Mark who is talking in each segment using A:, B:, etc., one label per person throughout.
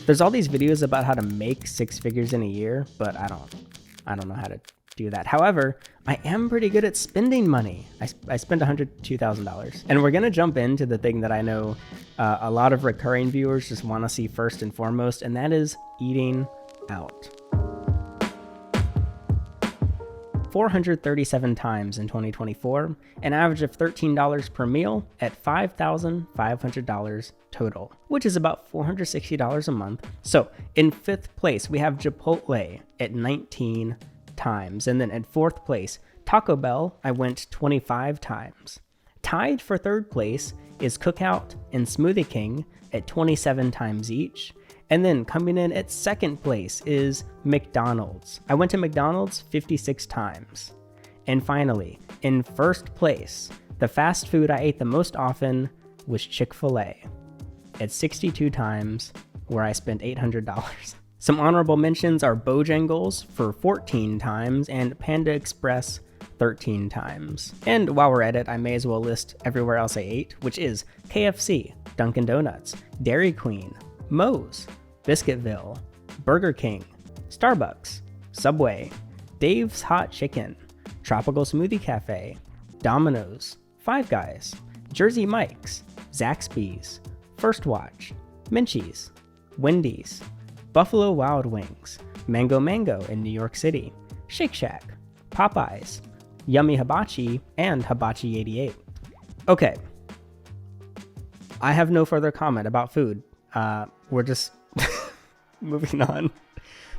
A: There's all these videos about how to make 6 figures in a year, but I don't know how to do that. However, I am pretty good at spending money. I spent $102,000. And we're gonna jump into the thing that I know a lot of recurring viewers just wanna see first and foremost, and that is eating out. 437 times in 2024, an average of $13 per meal at $5,500 total, which is about $460 a month. So in 5th place, we have Chipotle at 19 times. And then at 4th place, Taco Bell, I went 25 times. Tied for 3rd place is Cookout and Smoothie King at 27 times each. And then coming in at 2nd place is McDonald's. I went to McDonald's 56 times. And finally, in 1st place, the fast food I ate the most often was Chick-fil-A at 62 times, where I spent $800. Some honorable mentions are Bojangles for 14 times and Panda Express 13 times. And while we're at it, I may as well list everywhere else I ate, which is KFC, Dunkin' Donuts, Dairy Queen, Moe's, Biscuitville, Burger King, Starbucks, Subway, Dave's Hot Chicken, Tropical Smoothie Cafe, Domino's, Five Guys, Jersey Mike's, Zaxby's, First Watch, Minchie's, Wendy's, Buffalo Wild Wings, Mango Mango in New York City, Shake Shack, Popeyes, Yummy Hibachi, and Hibachi 88. Okay. I have no further comment about food. We're just moving on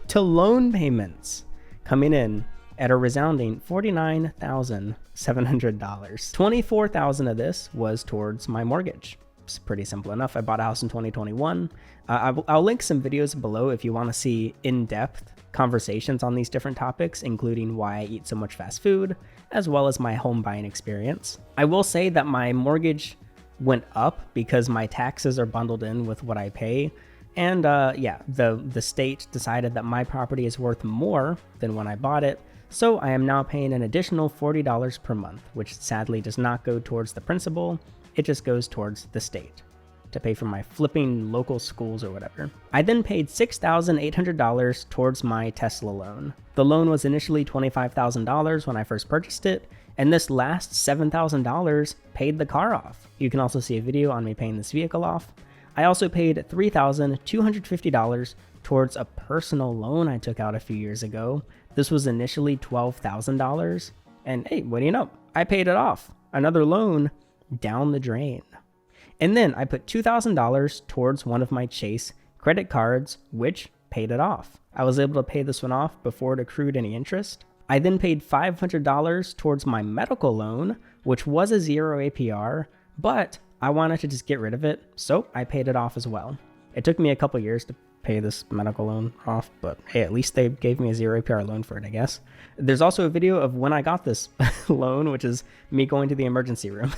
A: to loan payments, coming in at a resounding $49,700. $24,000 of this was towards my mortgage. It's pretty simple enough. I bought a house in 2021. I'll link some videos below if you want to see in-depth conversations on these different topics, including why I eat so much fast food, as well as my home buying experience. I will say that my mortgage went up because my taxes are bundled in with what I pay. And the state decided that my property is worth more than when I bought it. So I am now paying an additional $40 per month, which sadly does not go towards the principal. It just goes towards the state to pay for my flipping local schools or whatever. I then paid $6,800 towards my Tesla loan. The loan was initially $25,000 when I first purchased it, and this last $7,000 paid the car off. You can also see a video on me paying this vehicle off. I also paid $3,250 towards a personal loan I took out a few years ago. This was initially $12,000, and hey, what do you know? I paid it off. Another loan down the drain. And then I put $2,000 towards one of my Chase credit cards, which paid it off. I was able to pay this one off before it accrued any interest. I then paid $500 towards my medical loan, which was a 0 APR, but I wanted to just get rid of it, so I paid it off as well. It took me a couple years to pay this medical loan off, but hey, at least they gave me a 0 APR loan for it, I guess. There's also a video of when I got this loan, which is me going to the emergency room.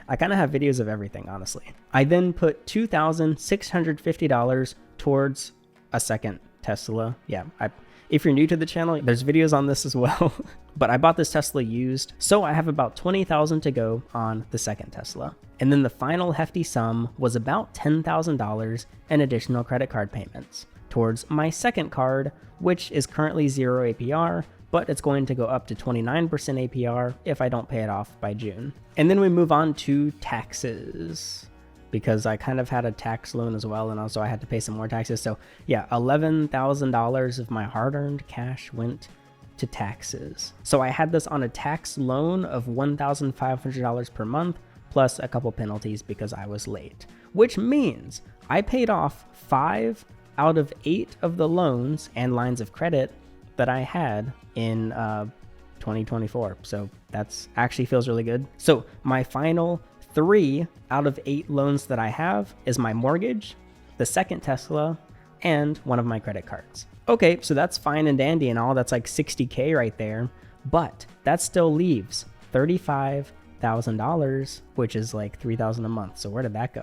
A: I kind of have videos of everything, honestly. I then put $2,650 towards a second Tesla. Yeah, if you're new to the channel, there's videos on this as well. But I bought this Tesla used, so I have about $20,000 to go on the second Tesla. And then the final hefty sum was about $10,000 in additional credit card payments towards my second card, which is currently 0 APR, but it's going to go up to 29% APR if I don't pay it off by June. And then we move on to taxes, because I kind of had a tax loan as well, and also I had to pay some more taxes. So yeah, $11,000 of my hard-earned cash went to taxes. So I had this on a tax loan of $1,500 per month, plus a couple penalties because I was late, which means I paid off 5 out of 8 of the loans and lines of credit that I had in 2024. So that's actually feels really good. So my final 3 out of 8 loans that I have is my mortgage, the second Tesla, and one of my credit cards. Okay, so that's fine and dandy and all. That's like $60K right there, but that still leaves $35,000, which is like $3,000 a month. So where did that go?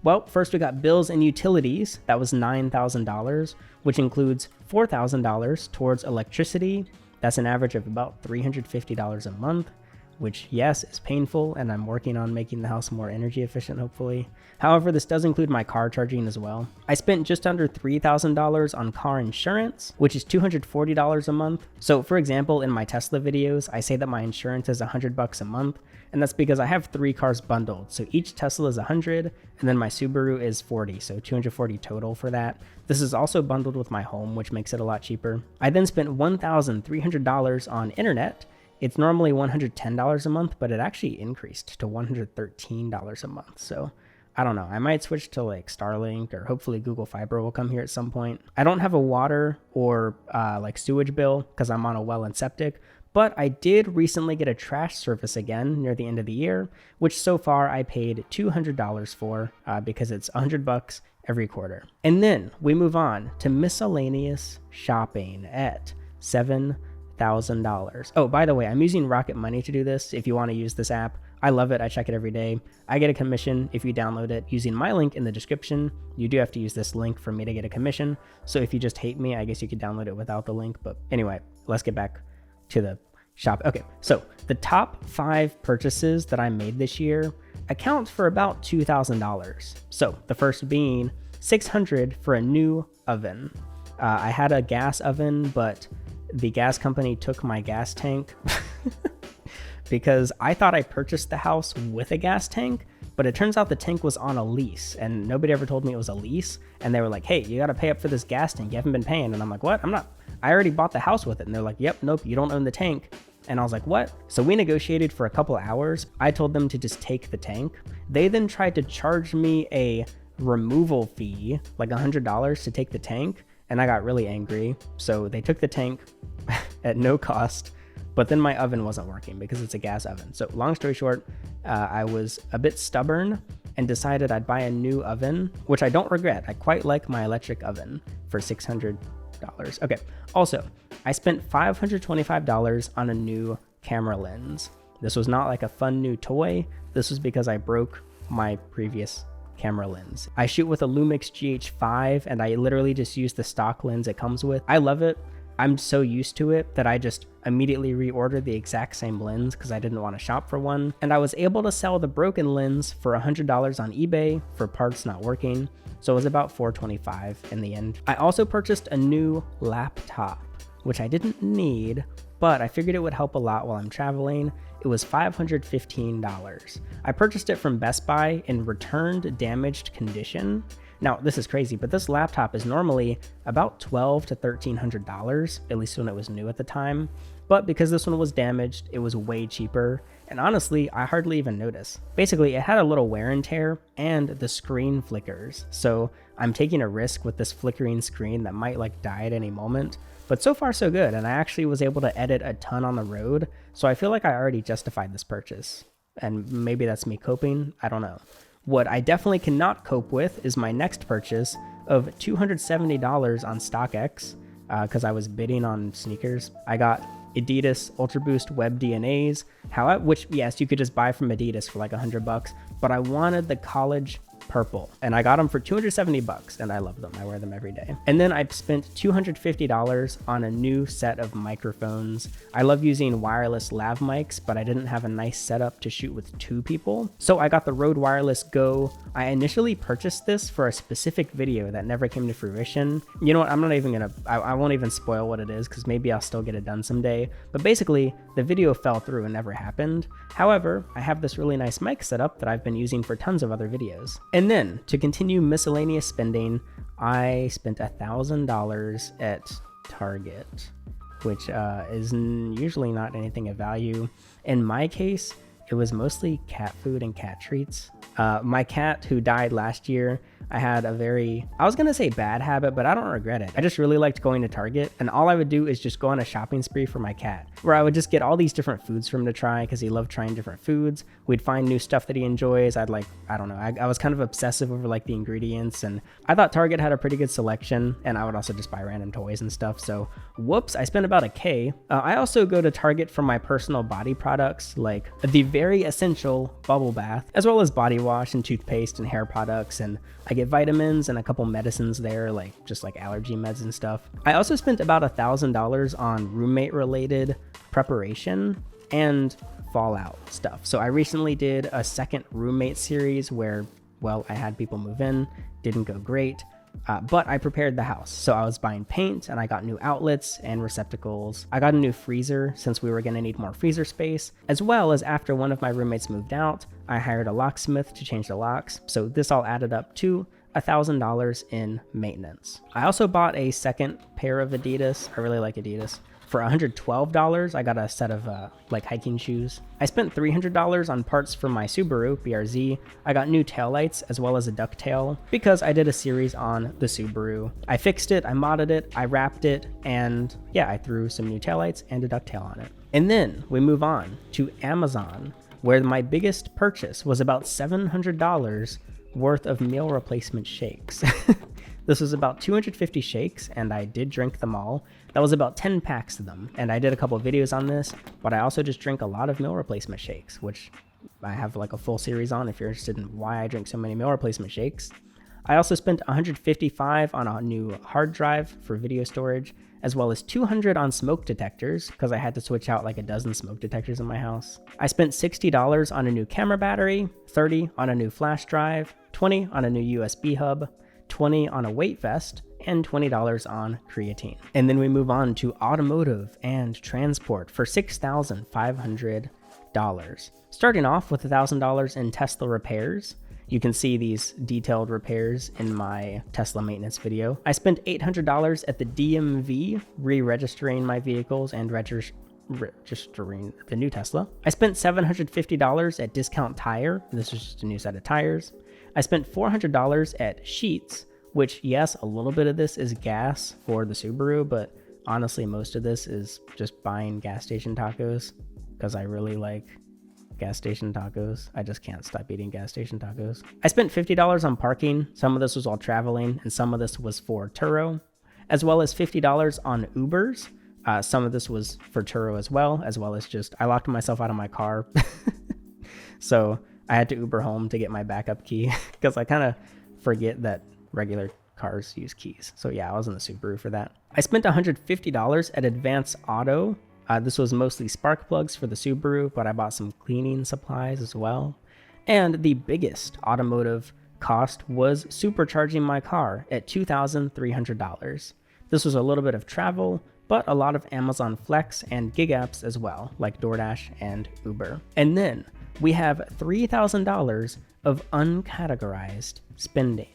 A: Well, first we got bills and utilities. That was $9,000, which includes $4,000 towards electricity. That's an average of about $350 a month. which yes, is painful, and I'm working on making the house more energy efficient, hopefully. However, this does include my car charging as well. I spent just under $3,000 on car insurance, which is $240 a month. So for example, in my Tesla videos, I say that my insurance is $100 a month, and that's because I have 3 cars bundled. So each Tesla is 100, and then my Subaru is 40, so 240 total for that. This is also bundled with my home, which makes it a lot cheaper. I then spent $1,300 on internet. It's normally $110 a month, but it actually increased to $113 a month. So I don't know. I might switch to like Starlink, or hopefully Google Fiber will come here at some point. I don't have a water or like sewage bill because I'm on a well and septic, but I did recently get a trash service again near the end of the year, which so far I paid $200 for because it's $100 every quarter. And then we move on to miscellaneous shopping at $7,000. Oh, by the way, I'm using Rocket Money to do this. If you want to use this app, I love it. I check it every day. I get a commission if you download it using my link in the description. You do have to use this link for me to get a commission. So if you just hate me, I guess you could download it without the link. But anyway, let's get back to the shop. Okay, so the top 5 purchases that I made this year account for about $2,000. So the first being $600 for a new oven. I had a gas oven, but the gas company took my gas tank because I thought I purchased the house with a gas tank, but it turns out the tank was on a lease and nobody ever told me it was a lease. And they were like, hey, you got to pay up for this gas tank. You haven't been paying. And I'm like, what? I already bought the house with it. And they're like, yep, nope, you don't own the tank. And I was like, what? So we negotiated for a couple hours. I told them to just take the tank. They then tried to charge me a removal fee, like $100 to take the tank. And I got really angry. So they took the tank at no cost. But then my oven wasn't working because it's a gas oven. So long story short, I was a bit stubborn and decided I'd buy a new oven, which I don't regret. I quite like my electric oven for $600. Okay. Also, I spent $525 on a new camera lens. This was not like a fun new toy. This was because I broke my previous camera lens. I shoot with a Lumix GH5 and I literally just use the stock lens it comes with. I love it. I'm so used to it that I just immediately reordered the exact same lens because I didn't want to shop for one. And I was able to sell the broken lens for $100 on eBay for parts not working. So it was about $425 in the end. I also purchased a new laptop, which I didn't need, but I figured it would help a lot while I'm traveling. It was $515. I purchased it from Best Buy in returned damaged condition. Now, this is crazy, but this laptop is normally about $1,200 to $1,300, at least when it was new at the time. But because this one was damaged, it was way cheaper. And honestly, I hardly even noticed. Basically, it had a little wear and tear and the screen flickers. So I'm taking a risk with this flickering screen that might like die at any moment. But so far so good. And I actually was able to edit a ton on the road. So I feel like I already justified this purchase. And maybe that's me coping. I don't know. What I definitely cannot cope with is my next purchase of $270 on StockX because I was bidding on sneakers. I got Adidas Ultra Boost Web DNAs, which yes, you could just buy from Adidas for like $100, but I wanted the college purple and I got them for $270 and I love them. I wear them every day. And then I spent $250 on a new set of microphones. I love using wireless lav mics, but I didn't have a nice setup to shoot with 2 people. So I got the Rode Wireless Go. I initially purchased this for a specific video that never came to fruition. You know what? I'm not even gonna, I won't even spoil what it is because maybe I'll still get it done someday. But basically the video fell through and never happened. However, I have this really nice mic setup that I've been using for tons of other videos. And then to continue miscellaneous spending, I spent $1,000 at Target, which is usually not anything of value. In my case, it was mostly cat food and cat treats. My cat who died last year, I had a very, I was gonna say bad habit, but I don't regret it. I just really liked going to Target and all I would do is just go on a shopping spree for my cat where I would just get all these different foods for him to try because he loved trying different foods. We'd find new stuff that he enjoys. I'd like, I don't know, I was kind of obsessive over like the ingredients and I thought Target had a pretty good selection and I would also just buy random toys and stuff. So whoops, I spent about $1,000. I also go to Target for my personal body products like the very essential bubble bath, as well as body wash and toothpaste and hair products, and I get vitamins and a couple medicines there, like just like allergy meds and stuff. I also spent about $1,000 on roommate related preparation, and fallout stuff. So I recently did a second roommate series where, well, I had people move in, didn't go great, but I prepared the house. So I was buying paint and I got new outlets and receptacles. I got a new freezer since we were gonna need more freezer space, as well as after one of my roommates moved out, I hired a locksmith to change the locks. So this all added up to $1,000 in maintenance. I also bought a second pair of Adidas. I really like Adidas. For $112, I got a set of like hiking shoes. I spent $300 on parts for my Subaru BRZ. I got new taillights as well as a ducktail because I did a series on the Subaru. I fixed it, I modded it, I wrapped it, and yeah, I threw some new taillights and a ducktail on it. And then we move on to Amazon, where my biggest purchase was about $700 worth of meal replacement shakes. This was about 250 shakes, and I did drink them all. That was about 10 packs of them, and I did a couple videos on this, but I also just drink a lot of meal replacement shakes, which I have like a full series on if you're interested in why I drink so many meal replacement shakes. I also spent $155 on a new hard drive for video storage, as well as $200 on smoke detectors, because I had to switch out like a dozen smoke detectors in my house. I spent $60 on a new camera battery, $30 on a new flash drive, $20 on a new USB hub, $20 on a weight vest, and $20 on creatine. And then we move on to automotive and transport for $6,500. Starting off with $1,000 in Tesla repairs. You can see these detailed repairs in my Tesla maintenance video. I spent $800 at the DMV re-registering my vehicles and registering the new Tesla. I spent $750 at Discount Tire. This is just a new set of tires. I spent $400 at Sheets, which, yes, a little bit of this is gas for the Subaru, but honestly, most of this is just buying gas station tacos because I really like gas station tacos. I just can't stop eating gas station tacos. I spent $50 on parking. Some of this was while traveling, and some of this was for Turo, as well as $50 on Ubers. Some of this was for Turo as well as just, I locked myself out of my car. So I had to Uber home to get my backup key because I kind of forget that regular cars use keys. So yeah, I was in the Subaru for that. I spent $150 at Advance Auto. This was mostly spark plugs for the Subaru, but I bought some cleaning supplies as well. And the biggest automotive cost was supercharging my car at $2,300. This was a little bit of travel, but a lot of Amazon Flex and gig apps as well, like DoorDash and Uber. And then we have $3,000 of uncategorized spending,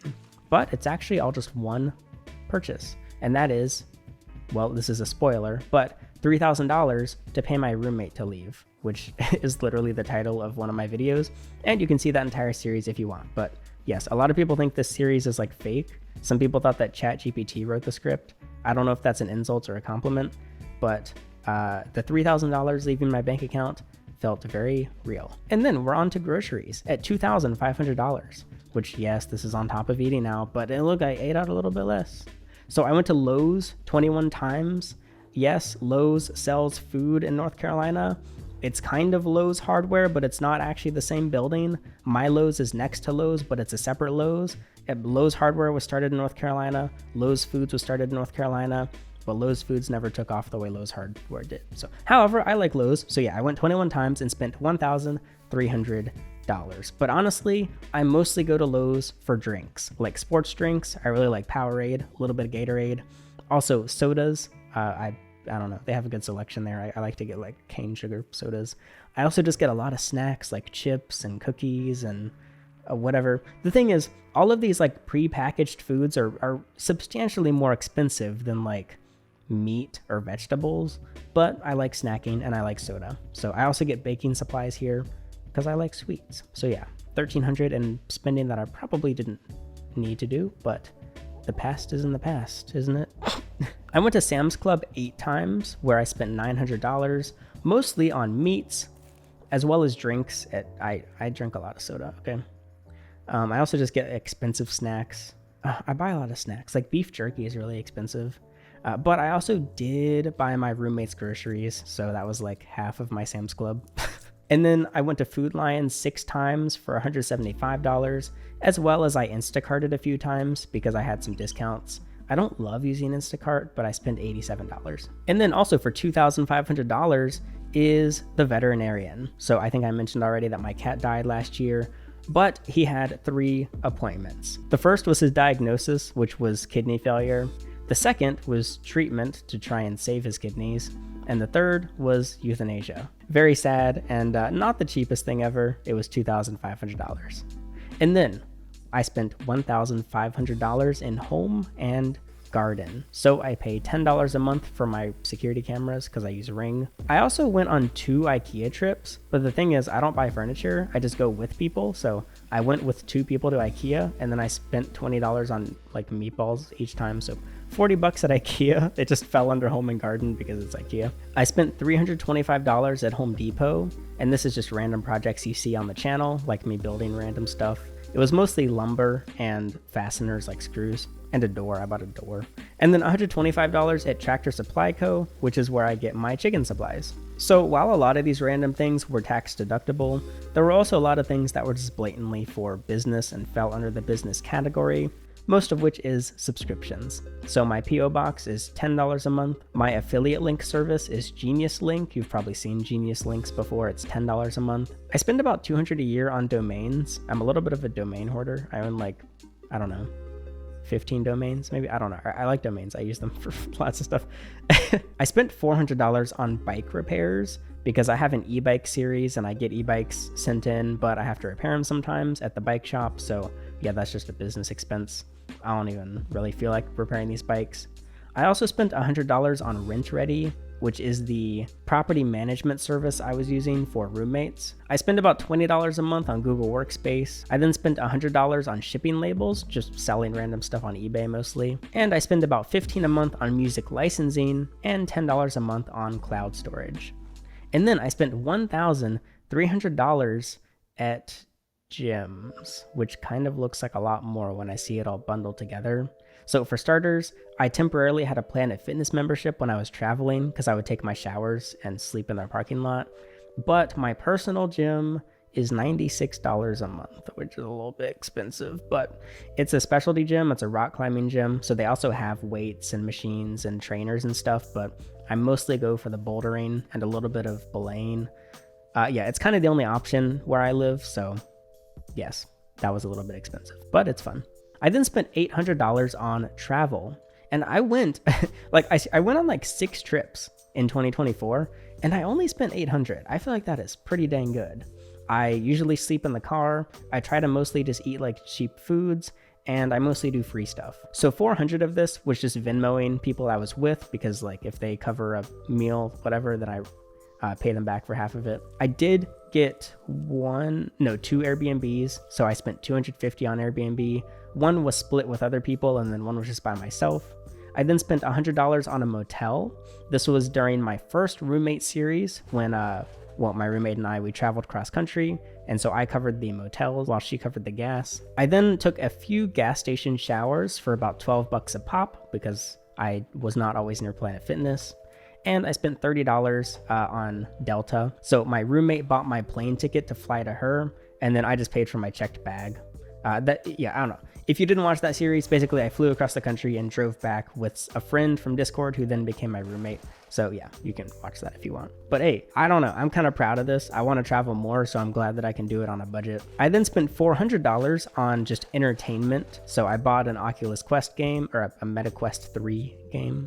A: but it's actually all just one purchase. And that is, well, this is a spoiler, but $3,000 to pay my roommate to leave, which is literally the title of one of my videos. And you can see that entire series if you want. But yes, a lot of people think this series is like fake. Some people thought that ChatGPT wrote the script. I don't know if that's an insult or a compliment, but the $3,000 leaving my bank account felt very real. And then we're on to groceries at $2,500, which, yes, this is on top of eating out, but look, I ate out a little bit less. So I went to Lowe's 21 times. Yes, Lowe's sells food in North Carolina. It's kind of Lowe's hardware, but it's not actually the same building. My Lowe's is next to Lowe's, but it's a separate Lowe's. Lowe's hardware was started in North Carolina. Lowe's Foods was started in North Carolina, but Lowe's Foods never took off the way Lowe's hardware did. So, however, I like Lowe's. So yeah, I went 21 times and spent $1,300. But honestly, I mostly go to Lowe's for drinks, like sports drinks. I really like Powerade, a little bit of Gatorade. Also sodas. I don't know. They have a good selection there. I like to get like cane sugar sodas. I also just get a lot of snacks like chips and cookies and whatever. The thing is, all of these like pre-packaged foods are substantially more expensive than like meat or vegetables, but I like snacking and I like soda. So I also get baking supplies here because I like sweets. So yeah, $1,300 and spending that I probably didn't need to do, but the past is in the past, isn't it? I went to Sam's Club 8 times where I spent $900, mostly on meats as well as drinks. I drink a lot of soda, okay? I also just get expensive snacks. I buy a lot of snacks, like beef jerky is really expensive. But I also did buy my roommate's groceries, so that was like half of my Sam's Club. And then I went to Food Lion 6 times for $175, as well as I Instacarted a few times because I had some discounts. I don't love using Instacart, but I spent $87. And then also for $2,500, is the Veterinarian. So I think I mentioned already that my cat died last year, but he had 3 appointments. The first was his diagnosis, which was kidney failure. The second was treatment to try and save his kidneys. And the third was euthanasia. Very sad, and not the cheapest thing ever. It was $2,500. And then I spent $1,500 in home and garden. So I pay $10 a month for my security cameras because I use Ring. I also went on 2 IKEA trips, but the thing is I don't buy furniture, I just go with people. So I went with 2 people to IKEA, and then I spent $20 on like meatballs each time. So $40 at IKEA. It just fell under home and garden because it's IKEA. I spent $325 at Home Depot, and this is just random projects you see on the channel, like me building random stuff. It was mostly lumber and fasteners like screws, and a door. I bought a door. And then $125 at Tractor Supply Co., which is where I get my chicken supplies. So while a lot of these random things were tax deductible, there were also a lot of things that were just blatantly for business and fell under the business category, most of which is subscriptions. So my PO box is $10 a month. My affiliate link service is Genius Link. You've probably seen Genius Links before. It's $10 a month. I spend about $200 a year on domains. I'm a little bit of a domain hoarder. I own like, I don't know, 15 domains, maybe. I don't know. I like domains. I use them for lots of stuff. I spent $400 on bike repairs because I have an e-bike series and I get e-bikes sent in, but I have to repair them sometimes at the bike shop. So yeah, that's just a business expense. I don't even really feel like repairing these bikes. I also spent $100 on RentReady, which is the property management service I was using for roommates. I spent about $20 a month on Google Workspace. I then spent $100 on shipping labels, just selling random stuff on eBay mostly. And I spend about $15 a month on music licensing and $10 a month on cloud storage. And then I spent $1,300 at gyms, which kind of looks like a lot more when I see it all bundled together. So for starters, I temporarily had a Planet Fitness membership when I was traveling because I would take my showers and sleep in their parking lot. But my personal gym is $96 a month, which is a little bit expensive, but it's a specialty gym. It's a rock climbing gym. So they also have weights and machines and trainers and stuff, but I mostly go for the bouldering and a little bit of belaying. Yeah, it's kind of the only option where I live. So yes, that was a little bit expensive, but it's fun. I then spent $800 on travel, and I went I went on like 6 trips in 2024, and I only spent $800. I feel like that is pretty dang good. I usually sleep in the car. I try to mostly just eat like cheap foods, and I mostly do free stuff. So 400 of this was just Venmoing people I was with, because like if they cover a meal, whatever, then I pay them back for half of it. I did get 2 Airbnbs, so I spent $250 on Airbnb. One was split with other people, and then one was just by myself. I then spent $100 on a motel. This was during my first roommate series when my roommate and I, we traveled cross country, and so I covered the motels while she covered the gas. I then took a few gas station showers for about $12 a pop because I was not always near Planet Fitness. And I spent $30 on Delta. So my roommate bought my plane ticket to fly to her, and then I just paid for my checked bag. I don't know. If you didn't watch that series, basically I flew across the country and drove back with a friend from Discord who then became my roommate. So yeah, you can watch that if you want. But hey, I don't know. I'm kind of proud of this. I want to travel more, so I'm glad that I can do it on a budget. I then spent $400 on just entertainment. So I bought an Oculus Quest game, or a Meta Quest 3 game.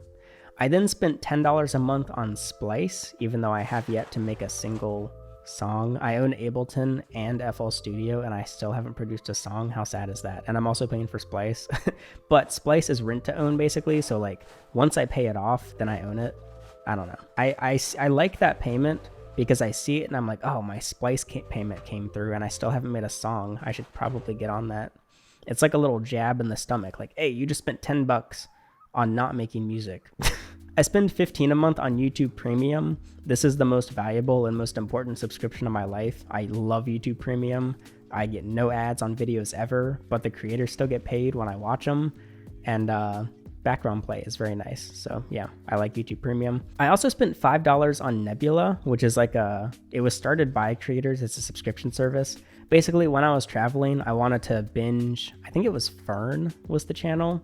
A: I then spent $10 a month on Splice, even though I have yet to make a single song. I own Ableton and FL Studio, and I still haven't produced a song. How sad is that? And I'm also paying for Splice. But Splice is rent to own, basically. So like once I pay it off, then I own it. I don't know. I like that payment because I see it and I'm like, oh, my Splice payment came through and I still haven't made a song. I should probably get on that. It's like a little jab in the stomach. Like, hey, you just spent $10 on not making music. I spend $15 a month on YouTube Premium. This is the most valuable and most important subscription of my life. I love YouTube Premium. I get no ads on videos ever, but the creators still get paid when I watch them. And background play is very nice. So yeah, I like YouTube Premium. I also spent $5 on Nebula, which is like it was started by creators. It's a subscription service. Basically, when I was traveling, I wanted to binge, I think it was Fern was the channel.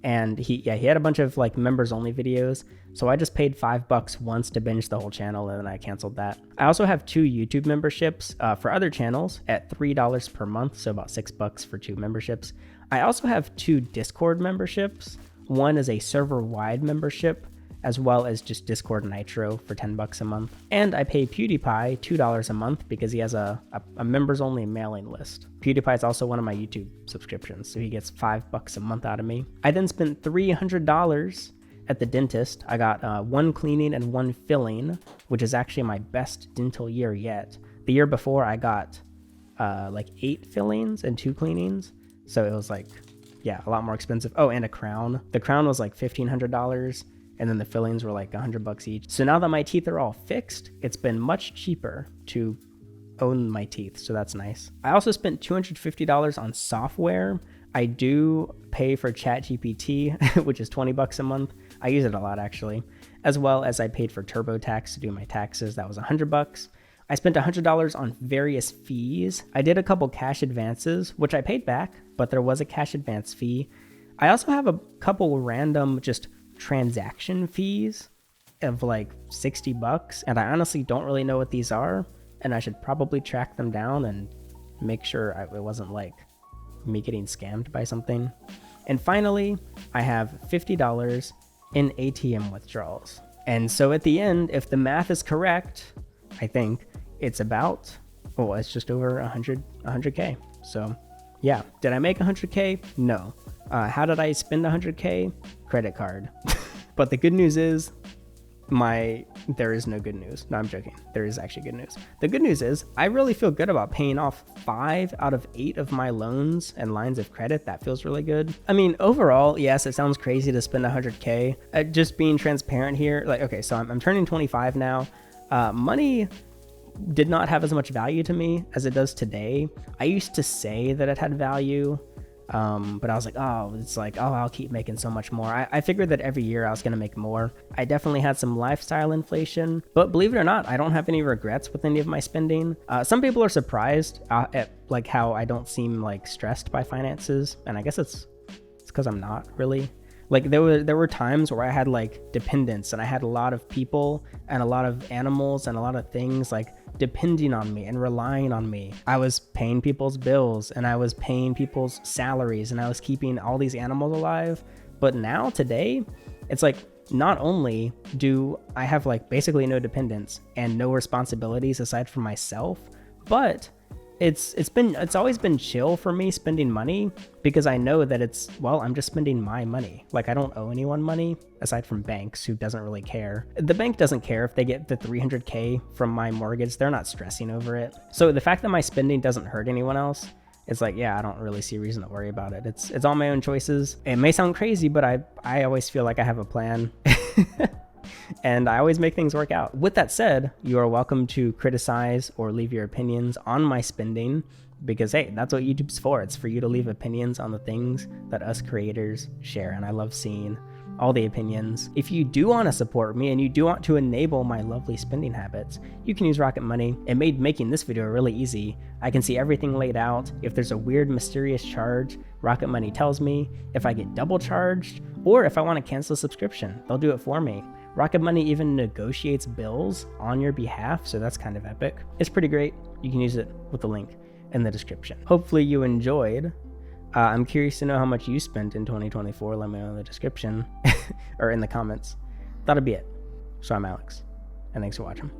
A: And he had a bunch of like members only videos. So I just paid $5 once to binge the whole channel, and then I canceled that. I also have 2 YouTube memberships for other channels at $3 per month, so about $6 for 2 memberships. I also have 2 Discord memberships. One is a server-wide membership, as well as just Discord Nitro for $10 a month. And I pay PewDiePie $2 a month because he has a members only mailing list. PewDiePie is also one of my YouTube subscriptions, so he gets $5 a month out of me. I then spent $300 at the dentist. I got 1 cleaning and 1 filling, which is actually my best dental year yet. The year before I got like 8 fillings and 2 cleanings. So it was like, yeah, a lot more expensive. Oh, and a crown. The crown was like $1,500. And then the fillings were like $100 each. So now that my teeth are all fixed, it's been much cheaper to own my teeth. So that's nice. I also spent $250 on software. I do pay for ChatGPT, which is $20 a month. I use it a lot actually, as well as I paid for TurboTax to do my taxes. That was $100. I spent $100 on various fees. I did a couple cash advances, which I paid back, but there was a cash advance fee. I also have a couple random just transaction fees of like $60, and I honestly don't really know what these are, and I should probably track them down and make sure it wasn't like me getting scammed by something. And finally, I have $50 in ATM withdrawals. And so at the end, if the math is correct, I think it's about, it's just over 100K. So yeah, did I make 100K? No. How did I spend 100K? Credit card. But the good news is there is no good news. No, I'm joking. There is actually good news. The good news is I really feel good about paying off 5 out of 8 of my loans and lines of credit. That feels really good. I mean, overall, yes, it sounds crazy to spend 100K. Just being transparent here. Like, okay, so I'm turning 25 now. Money did not have as much value to me as it does today. I used to say that it had value. But I was like, I'll keep making so much more. I figured that every year I was going to make more. I definitely had some lifestyle inflation, but believe it or not, I don't have any regrets with any of my spending. Some people are surprised at like how I don't seem like stressed by finances. And I guess it's because I'm not really. Like there were times where I had like dependents, and I had a lot of people and a lot of animals and a lot of things like depending on me and relying on me. I was paying people's bills, and I was paying people's salaries, and I was keeping all these animals alive. But now today, it's like not only do I have like basically no dependents and no responsibilities aside from myself, but it's always been chill for me spending money, because I know that I'm just spending my money. Like I don't owe anyone money aside from banks, who doesn't really care. The bank doesn't care if they get the 300K from my mortgage. They're not stressing over it. So the fact that my spending doesn't hurt anyone else, it's like, yeah, I don't really see a reason to worry about it. It's all my own choices. It may sound crazy, but I always feel like I have a plan. And I always make things work out. With that said, you are welcome to criticize or leave your opinions on my spending, because hey, that's what YouTube's for. It's for you to leave opinions on the things that us creators share, and I love seeing all the opinions. If you do want to support me and you do want to enable my lovely spending habits, you can use Rocket Money. It made making this video really easy. I can see everything laid out. If there's a weird mysterious charge, Rocket Money tells me. If I get double charged, or if I want to cancel a subscription, they'll do it for me. Rocket Money even negotiates bills on your behalf, so that's kind of epic. It's pretty great. You can use it with the link in the description. Hopefully you enjoyed. I'm curious to know how much you spent in 2024. Let me know in the description or in the comments. That'll be it. So I'm Alex, and thanks for watching.